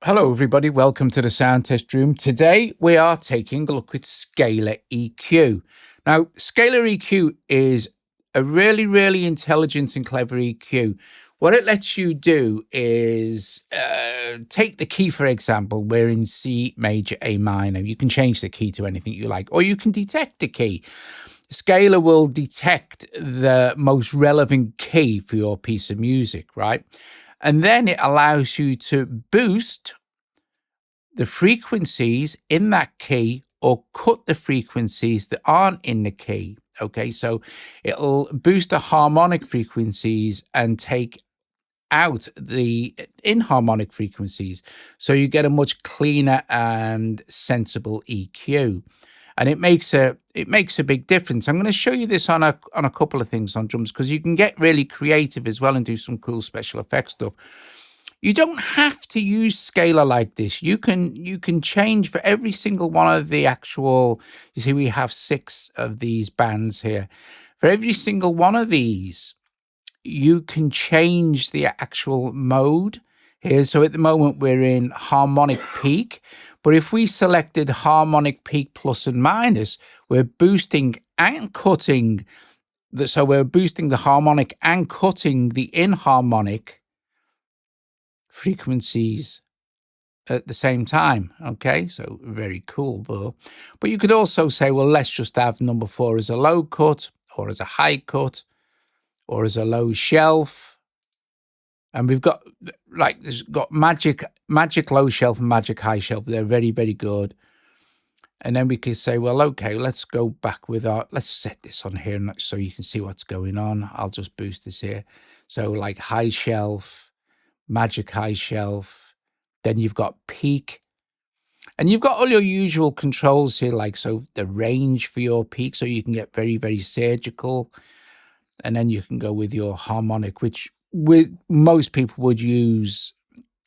Hello everybody, welcome to the Sound Test Room. Today we are taking a look at Scalar EQ. Now, Scalar EQ is a really intelligent and clever EQ. What it lets you do is take the key, for example, we're in C major, A minor. You can change the key to anything you like, or you can detect the key. Scalar will detect the most relevant key for your piece of music, right? And then it allows you to boost the frequencies in that key or cut the frequencies that aren't in the key. Okay, so it'll boost the harmonic frequencies and take out the inharmonic frequencies. So you get a much cleaner and sensible EQ. And it makes a big difference. I'm going to show you this on a couple of things on drums, because you can get really creative as well and do some cool special effects stuff. You don't have to use Scalar like this. You can change for every single one of the actual, you see we have 6 of these bands here. For every single one of these, you can change the actual mode here. So at the moment we're in harmonic peak, but if we selected harmonic peak plus and minus, we're boosting and cutting. So we're boosting the harmonic and cutting the inharmonic frequencies at the same time. Okay, so very cool though. But you could also say, well, let's just have number 4 as a low cut, or as a high cut, or as a low shelf. And we've got, like, there's got magic low shelf and magic high shelf. They're very good. And then we could say, well, okay, let's go back with let's set this on here so you can see what's going on. I'll just boost this here. So like high shelf, magic high shelf, then you've got peak, and you've got all your usual controls here, like so the range for your peak, so you can get very surgical. And then you can go with your harmonic, which most people would use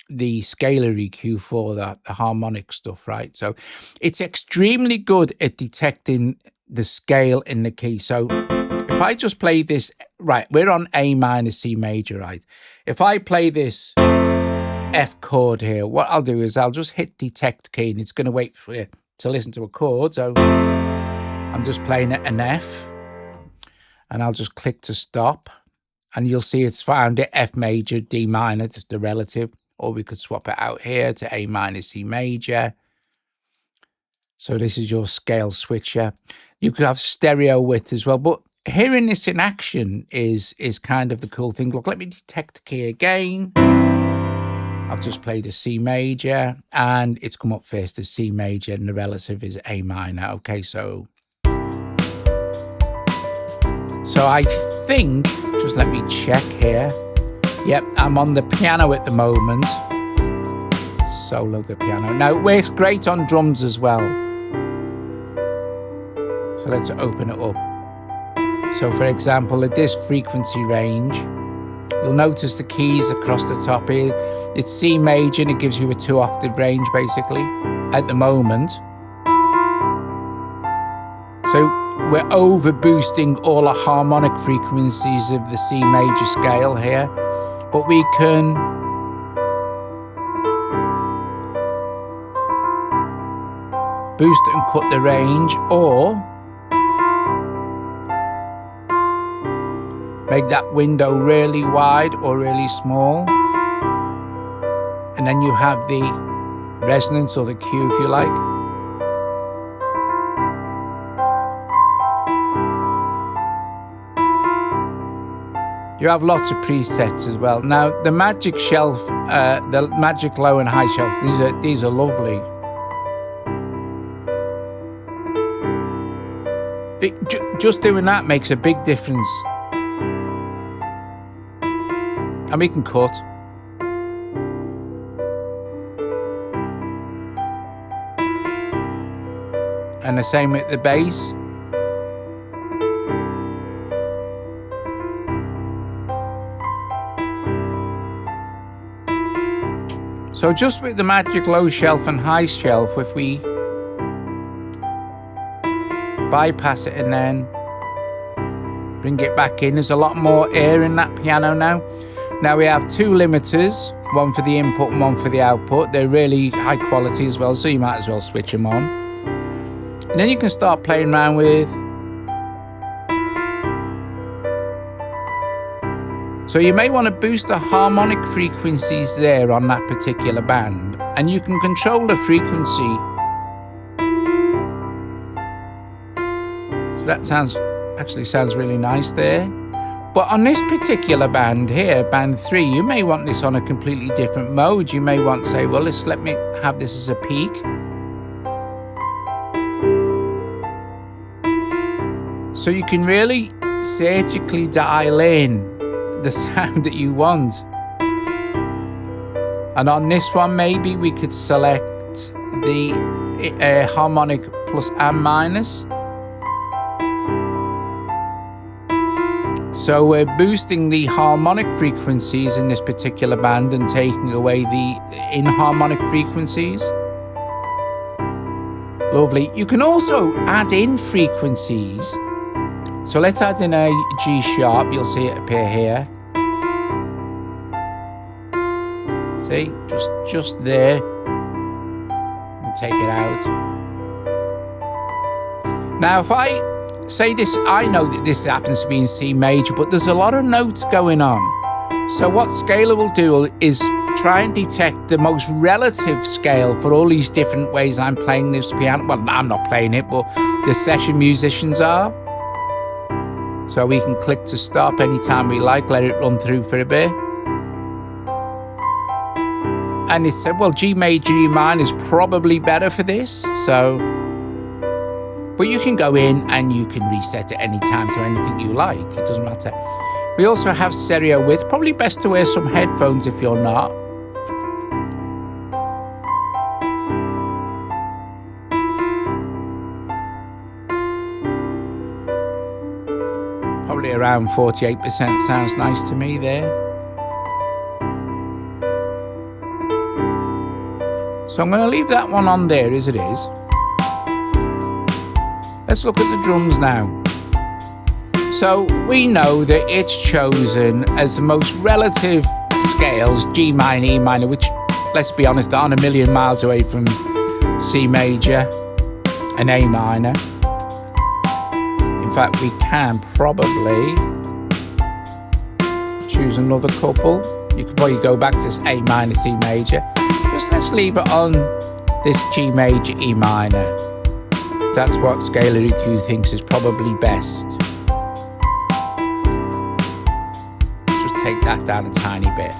the Scalar EQ for the harmonic stuff, right? So it's extremely good at detecting the scale in the key. So if I just play this, right, we're on A minor, C major, right? If I play this F chord here, what I'll do is I'll just hit detect key, and it's going to wait for it to listen to a chord. So I'm just playing an F, and I'll just click to stop, and you'll see it's found it F major, D minor, just the relative, or we could swap it out here to A minor, C major. So this is your scale switcher. You could have stereo width as well, but hearing this in action is kind of the cool thing. Look, let me detect the key again. I've just played a C major, and it's come up first as C major, and the relative is A minor. Okay, so I think, just let me check here. Yep, I'm on the piano at the moment. Solo the piano. Now, it works great on drums as well. So let's open it up. So for example, at this frequency range, you'll notice the keys across the top here. It's C major, and it gives you a 2-octave range basically at the moment. So we're over boosting all the harmonic frequencies of the C major scale here, but we can boost and cut the range, or make that window really wide or really small. And then you have the resonance or the cue, if you like. You have lots of presets as well. Now, the magic shelf, the magic low and high shelf, these are lovely. Just doing that makes a big difference. And we can cut. And the same with the bass. So just with the magic low shelf and high shelf, if we bypass it and then bring it back in, there's a lot more air in that piano now. Now we have 2 limiters, one for the input and one for the output. They're really high quality as well, so you might as well switch them on. And then you can start playing around with. So you may want to boost the harmonic frequencies there on that particular band, and you can control the frequency. So that actually sounds really nice there. But on this particular band here, band 3, you may want this on a completely different mode. You may want to say, well, let me have this as a peak. So you can really surgically dial in the sound that you want. And on this one, maybe we could select the harmonic plus and minus. So we're boosting the harmonic frequencies in this particular band and taking away the inharmonic frequencies. Lovely. You can also add in frequencies. So let's add in a G sharp. You'll see it appear here. See, just there. And take it out. Now, if I say this, I know that this happens to be in C major, but there's a lot of notes going on. So what Scalar will do is try and detect the most relative scale for all these different ways I'm playing this piano. Well, I'm not playing it, but the session musicians are. So we can click to stop anytime we like, let it run through for a bit. And it said, well, G major, E minor is probably better for this. So, but you can go in and you can reset it anytime to anything you like. It doesn't matter. We also have stereo width. Probably best to wear some headphones if you're not. Probably around 48% sounds nice to me there. So I'm going to leave that one on there as it is. Let's look at the drums now. So we know that it's chosen as the most relative scales, G minor, E minor, which, let's be honest, aren't a million miles away from C major and A minor. In fact, we can probably choose another couple. You could probably go back to A minor, C major. Just let's leave it on this G major, E minor. That's what Scalar EQ thinks is probably best. Just take that down a tiny bit.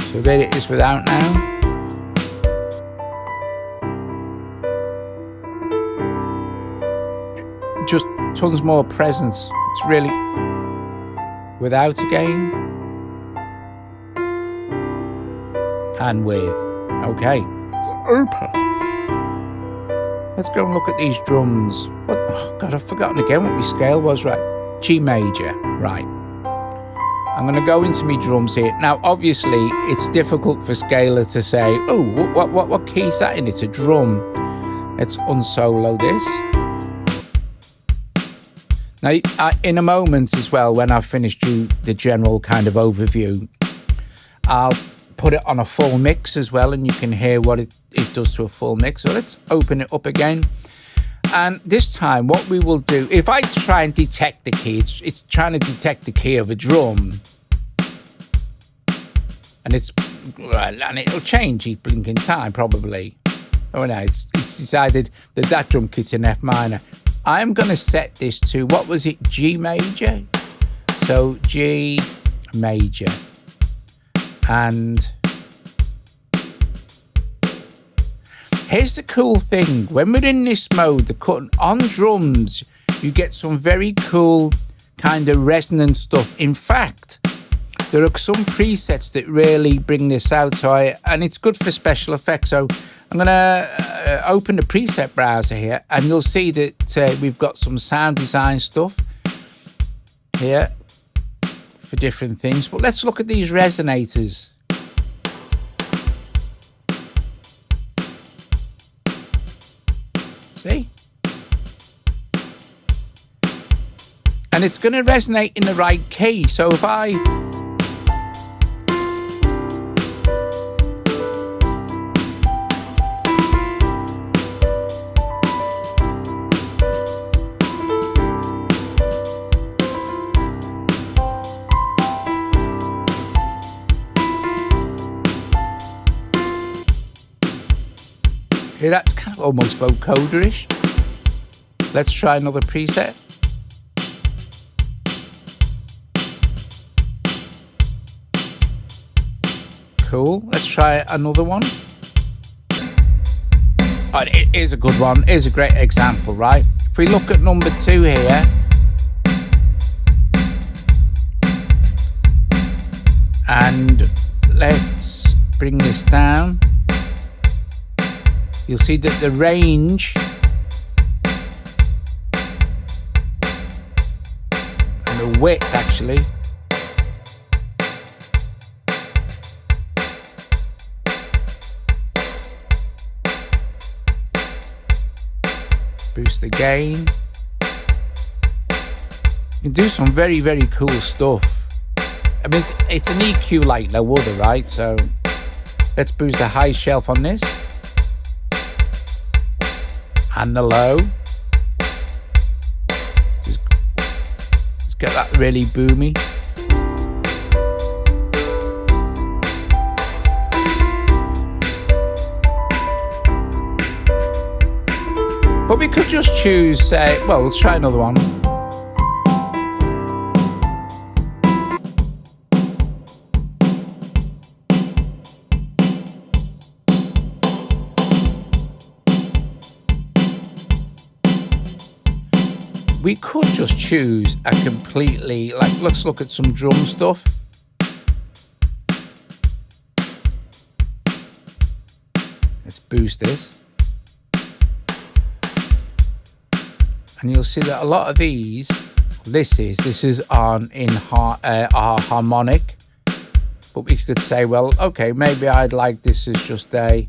So there it is without now. Just tons more presence. It's really without again and with. Okay, open. Let's go and look at these drums. What? Oh God, I've forgotten again what my scale was. Right, G major. Right. I'm going to go into my drums here. Now, obviously, it's difficult for Scalar to say, oh, what key is that in? It's a drum. Let's unsolo this. Now, in a moment as well, when I've finished the general kind of overview, I'll put it on a full mix as well, and you can hear what it does to a full mix. So let's open it up again. And this time, what we will do, if I try and detect the key, it's trying to detect the key of a drum. And it'll change each blinking time, probably. Oh no, it's decided that drum kit's in F minor. I'm going to set this to, what was it, G major? So G major. And here's the cool thing. When we're in this mode, the cutting on drums, you get some very cool kind of resonant stuff. In fact, there are some presets that really bring this out. And it's good for special effects. So I'm going to open the preset browser here, and you'll see that we've got some sound design stuff here for different things. But let's look at these resonators. See? And it's going to resonate in the right key. So if I Yeah, that's kind of almost vocoder-ish. Let's try another preset. Cool. Let's try another one. Oh, it is a good one. It is a great example, right? If we look at number 2 here, and let's bring this down, you'll see that the range and the width actually boost the gain. You can do some very, very cool stuff. I mean, it's an EQ like no other, right? So let's boost the high shelf on this and the low. Let's get that really boomy. But we could just choose, well, let's try another one. We could just choose a completely, like, let's look at some drum stuff. Let's boost this. And you'll see that a lot of these, this is on in our harmonic, but we could say, well, okay, maybe I'd like this as just a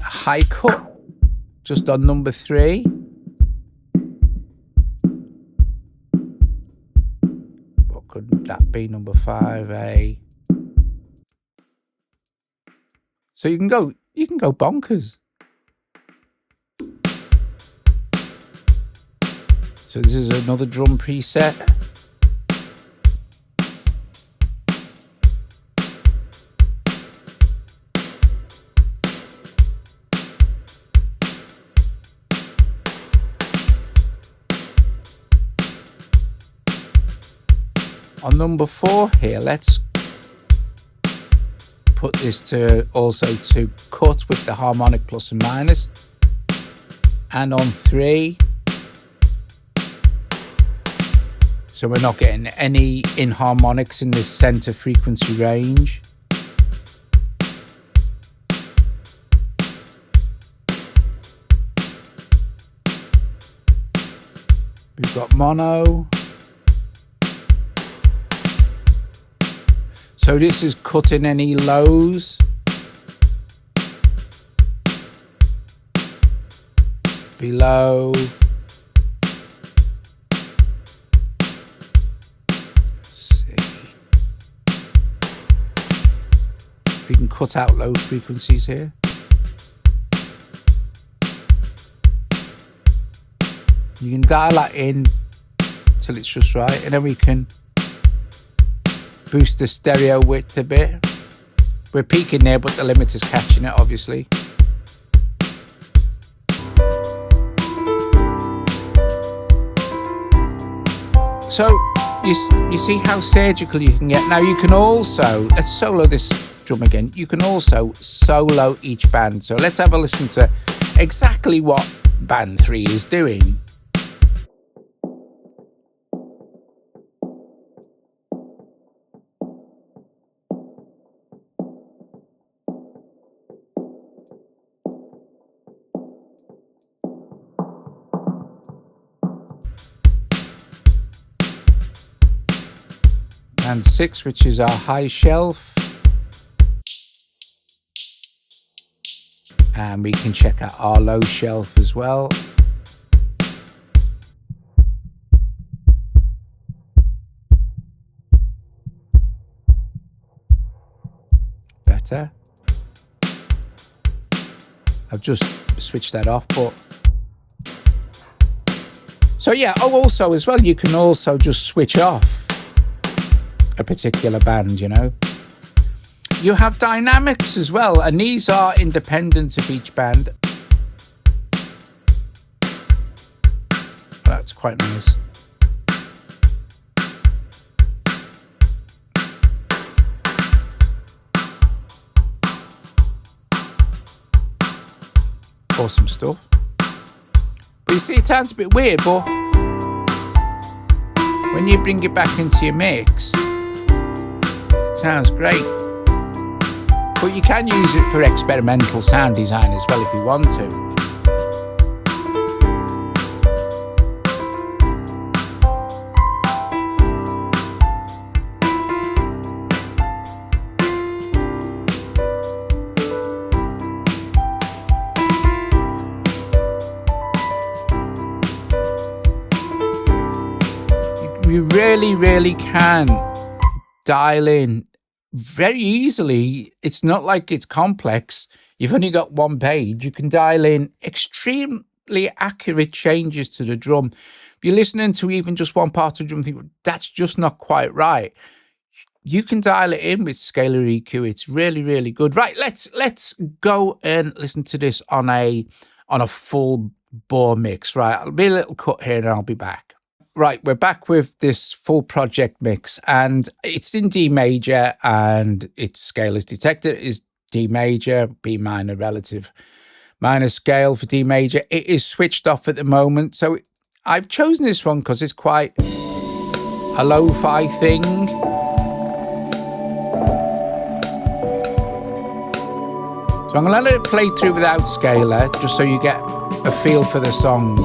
high cut, just on number 3. What could that be? Number 5, So you can go bonkers. So this is another drum preset. On number 4 here, let's put this to also to cut with the harmonic plus and minus. And on 3, so we're not getting any inharmonics in this center frequency range. We've got mono. So this is cutting any lows. Below. Let's see. We can cut out low frequencies here. You can dial that in till it's just right, and then we can boost the stereo width a bit. We're peaking there, but the limiter's catching it, obviously. So you see how surgical you can get. Now you can also, let's solo this drum again. You can also solo each band. So let's have a listen to exactly what band 3 is doing. And 6, which is our high shelf, and we can check out our low shelf as well. Better. I've just switched that off, but so yeah. Oh, also as well, you can also just switch off a particular band, you know. You have dynamics as well, and these are independent of each band. That's quite nice. Awesome stuff. But you see, it sounds a bit weird, but when you bring it back into your mix, it sounds great. But you can use it for experimental sound design as well if you want to. You really can dial in very easily. It's not like it's complex. You've only got one page. You can dial in extremely accurate changes to the drum. If you're listening to even just one part of the drum, think that's just not quite right. You can dial it in with scalar EQ. It's really good. Right, let's go and listen to this on a full bore mix. Right, I'll be a little cut here and I'll be back. Right, we're back with this full project mix, and it's in D major, and its scale as detected is D major, B minor relative minor scale for D major. It is switched off at the moment, so I've chosen this one because it's quite a lo-fi thing. So I'm going to let it play through without scalar, just so you get a feel for the song.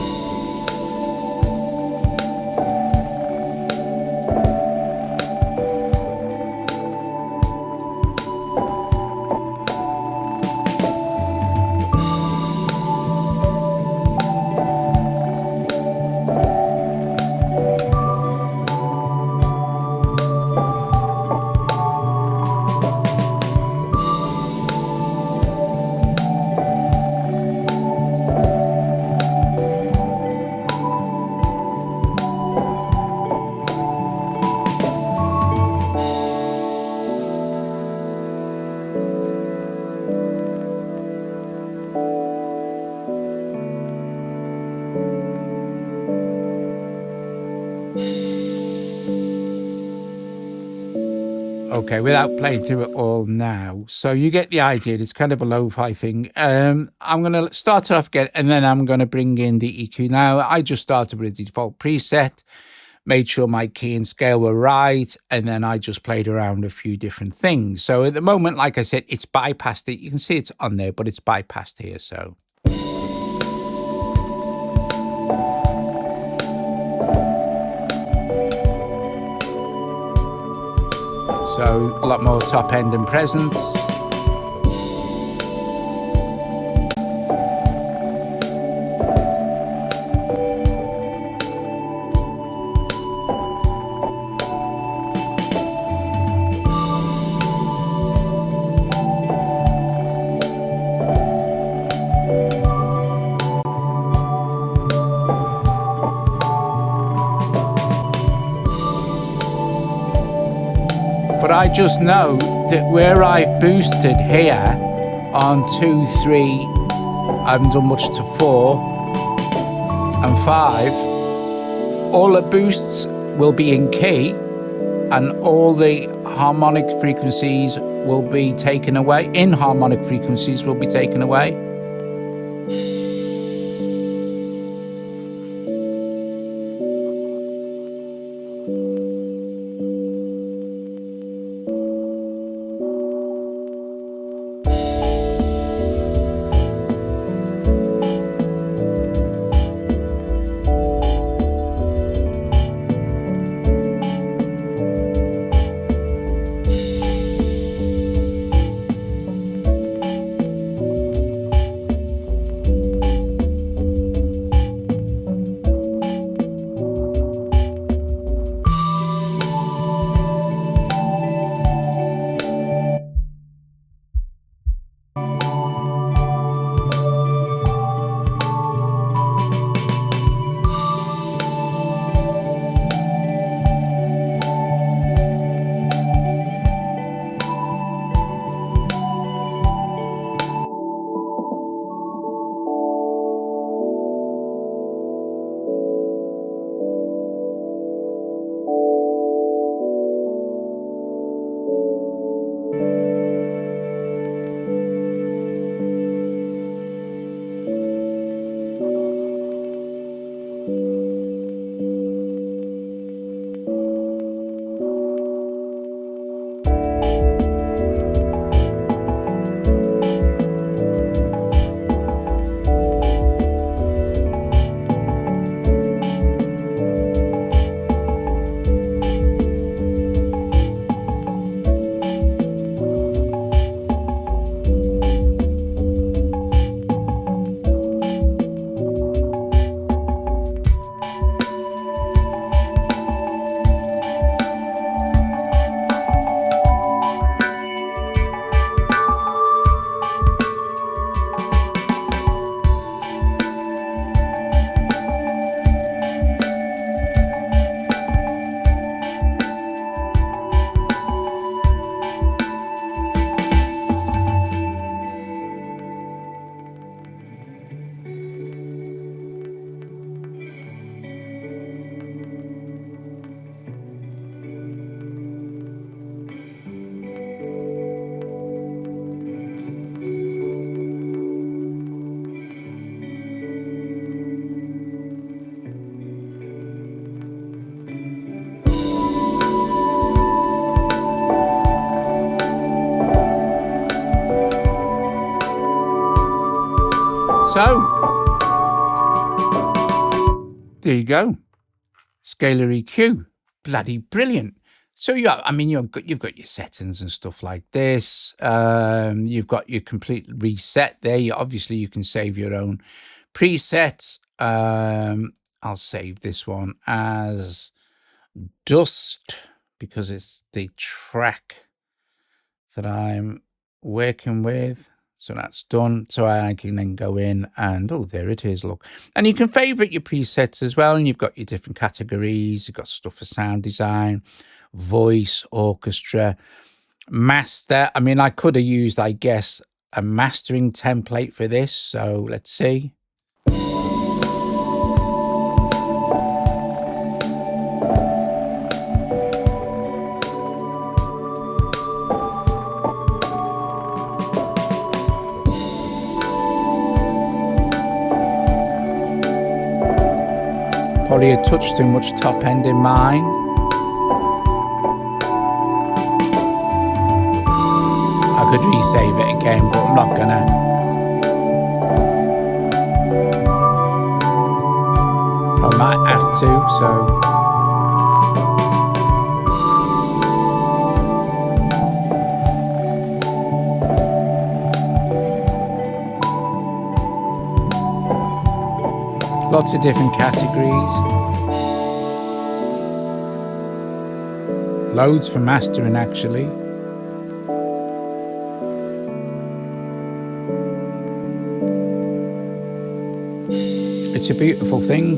Okay, without playing through it all now. So you get the idea. It's kind of a lo-fi thing. I'm going to start it off again, and then I'm going to bring in the EQ. Now, I just started with the default preset, made sure my key and scale were right, and then I just played around a few different things. So at the moment, like I said, it's bypassed it. You can see it's on there, but it's bypassed here, so... So a lot more top end and presence. But I just know that where I've boosted here on 2, 3, I haven't done much to 4 and 5, all the boosts will be in key and all the harmonic frequencies will be taken away. Inharmonic frequencies will be taken away. So, there you go. Scalar EQ. Bloody brilliant. So you've got your settings and stuff like this. You've got your complete reset there. Obviously, you can save your own presets. I'll save this one as Dust because it's the track that I'm working with. So that's done. So I can then go in and, oh, there it is, look. And you can favorite your presets as well. And you've got your different categories. You've got stuff for sound design, voice, orchestra, master. I mean, I could have used, I guess, a mastering template for this. So let's see. Probably a touch too much top end in mine. I could resave it again, but I'm not gonna. I might have to, so. Lots of different categories. Loads for mastering, actually. It's a beautiful thing.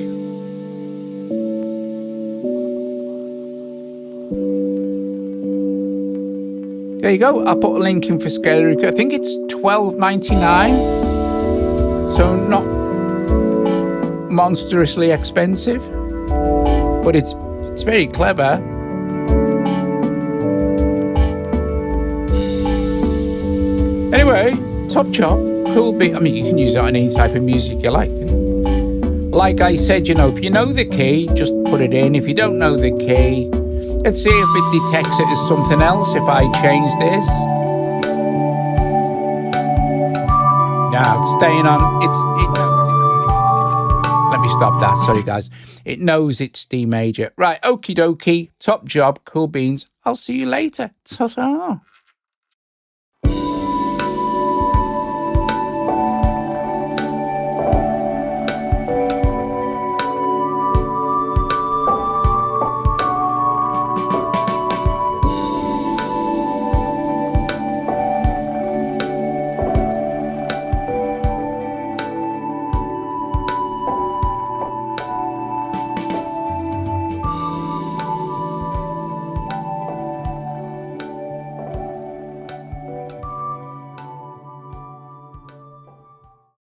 There you go. I'll put a link in for Scalar. I think it's $12.99. So not monstrously expensive, but it's very clever. Anyway, top job, cool bit. I mean, you can use it on any type of music you like. Like I said, if you know the key, just put it in. If you don't know the key, let's see if it detects it as something else. If I change this, now it's staying on. Let me stop that. Sorry, guys. It knows it's D major. Right, okie dokie. Top job. Cool beans. I'll see you later. Ta-ta.